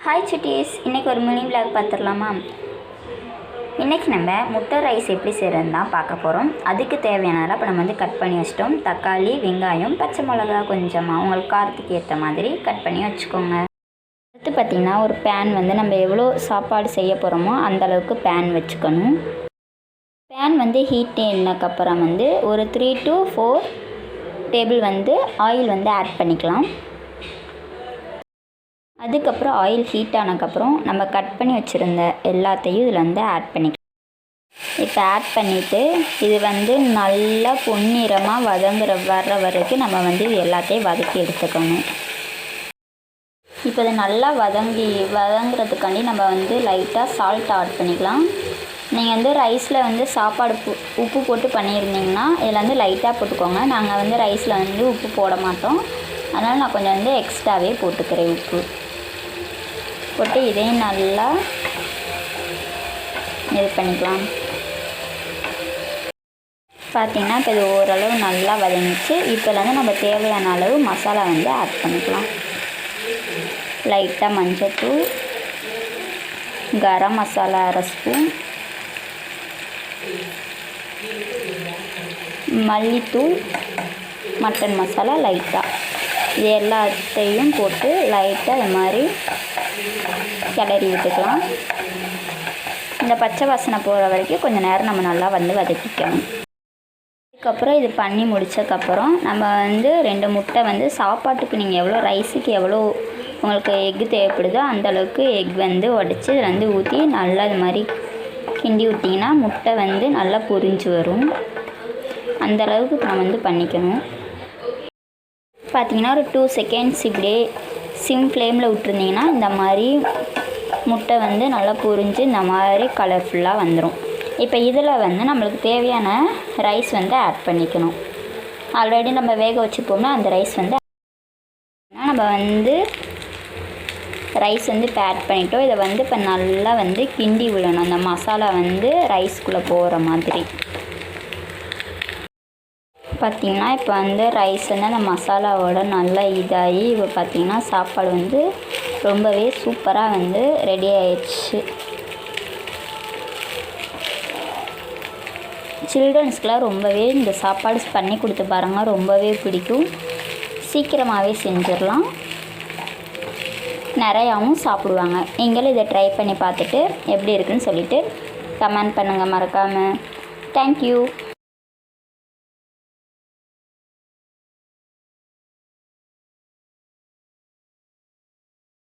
Hi சுட்டீஸ், இன்றைக்கி ஒரு mini vlog பார்த்துடலாமா? இன்றைக்கி நம்ம முட்டை ரைஸ் எப்படி செய்கிறதுன்னு தான் பார்க்க போகிறோம். அதுக்கு தேவையானதை இப்போ நம்ம கட் பண்ணி வச்சிட்டோம். தக்காளி, வெங்காயம், பச்சை மிளகா கொஞ்சமாக உங்களுக்கு காரத்துக்கு ஏற்ற மாதிரி கட் பண்ணி வச்சுக்கோங்க. அடுத்து பார்த்திங்கன்னா ஒரு பேன் நம்ம எவ்வளோ சாப்பாடு செய்ய போகிறோமோ அந்தளவுக்கு பேன் வச்சுக்கணும். பேன் ஹீட் ஏறினதுக்கப்புறம் ஒரு 3 to 4 டேபிள் ஆயில் ஆட் பண்ணிக்கலாம். அதுக்கப்புறம் ஆயில் ஹீட் ஆனதுக்கப்புறம் நம்ம கட் பண்ணி வச்சுருந்த எல்லாத்தையும் இதில் ஆட் பண்ணிக்கலாம். இப்போ ஆட் பண்ணிவிட்டு இது நல்லா பொன்னிறமாக வர்ற வரைக்கும் நம்ம இது எல்லாத்தையும் வதக்கி எடுத்துக்கணும். இப்போ இது நல்லா வதங்குறதுக்காண்டி நம்ம லைட்டாக சால்ட் ஆட் பண்ணிக்கலாம். நீங்கள் ரைஸில் சாப்பாடு உப்பு போட்டு பண்ணியிருந்தீங்கன்னா இதில் லைட்டாக போட்டுக்கோங்க. நாங்கள் ரைஸில் உப்பு போட மாட்டோம், அதனால் நான் கொஞ்சம் எக்ஸ்ட்ராவே போட்டுக்கிறேன். உப்பு போட்டு இதையும் நல்லா இது பண்ணிக்கலாம். பார்த்திங்கன்னா இப்போ இது ஓரளவு நல்லா வதங்கிச்சு. இப்போ நம்ம தேவையான அளவு மசாலா ஆட் பண்ணிக்கலாம். லைட்டாக மஞ்சள்தூள், கரம் மசாலா 1/2 ஸ்பூன், மல்லித்தூள், மட்டன் மசாலா லைட்டாக, இது எல்லாத்தையும் போட்டு லைட்டாக இது மாதிரி கிளறி விட்டுக்கலாம். இந்த பச்சை வாசனை போகிற வரைக்கும் கொஞ்சம் நேரம் நம்ம நல்லா வதக்கிக்கணும். அதுக்கப்புறம் இது பண்ணி முடித்ததுக்கப்புறம் நம்ம 2 முட்டை சாப்பாட்டுக்கு நீங்கள் எவ்வளோ ரைஸுக்கு எவ்வளோ உங்களுக்கு எக்கு தேவைப்படுதோ அந்தளவுக்கு எக் உடச்சி இதில் ஊற்றி நல்லா இது மாதிரி கிண்டி விட்டிங்கன்னா முட்டை நல்லா பொரிஞ்சு வரும். அந்தளவுக்கு நம்ம பண்ணிக்கணும். பார்த்திங்கன்னா ஒரு 2 செகண்ட்ஸ் இப்படியே சிம் ஃப்ளேமில் விட்டுருந்தீங்கன்னா இந்த மாதிரி முட்டை நல்லா பொரிஞ்சு இந்த மாதிரி கலர்ஃபுல்லாக வந்துடும். இப்போ இதில் நம்மளுக்கு தேவையான ரைஸ் ஆட் பண்ணிக்கணும். ஆல்ரெடி நம்ம வேக வச்சுப்போம்னா அந்த ரைஸ் நம்ம ரைஸ் இப்போ ஆட் பண்ணிட்டோம். இதை இப்போ நல்லா கிண்டி விடணும். அந்த மசாலா ரைஸ்குள்ளே போகிற மாதிரி. பார்த்திங்கன்னா இப்போ ரைஸ் அந்த மசாலாவோட நல்லா இதாகி இப்போ பார்த்திங்கன்னா சாப்பாடு ரொம்பவே சூப்பராக ரெடி ஆயிடுச்சு. சில்ட்ரன்ஸ்க்கெலாம் ரொம்பவே இந்த சாப்பாடு பண்ணி கொடுத்து பாருங்கள், ரொம்பவே பிடிக்கும். சீக்கிரமாகவே செஞ்சிடலாம், நிறையாவும் சாப்பிடுவாங்க. நீங்களும் இதை ட்ரை பண்ணி பார்த்துட்டு எப்படி இருக்குன்னு சொல்லிவிட்டு கமெண்ட் பண்ணுங்கள் மறக்காமல். தேங்க்யூ.